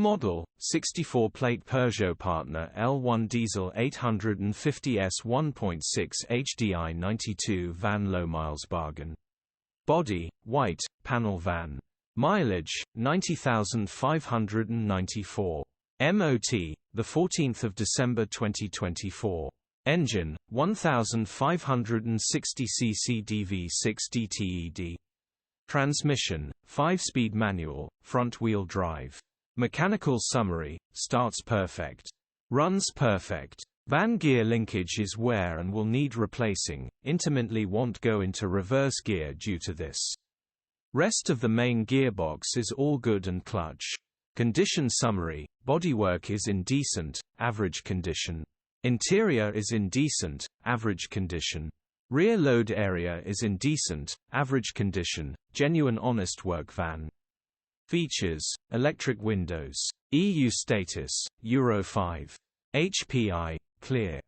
Model, 64-plate Peugeot Partner L1 Diesel 850S 1.6 HDi 92 van low miles bargain. Body, white, panel van. Mileage, 90,594. MOT, 14 December 2024. Engine, 1560 cc DV6 DTED. Transmission, 5-speed manual, front-wheel drive. Mechanical summary: starts perfect. Runs perfect. Van gear linkage is wear and will need replacing. Intermintley won't go into reverse gear due to this. Rest of the main gearbox is all good and clutch. Condition summary: bodywork is in decent, average condition. Interior is in decent, average condition. Rear load area is in decent, average condition. Genuine honest work van. Features: electric windows. EU status, Euro 5. HPI, clear.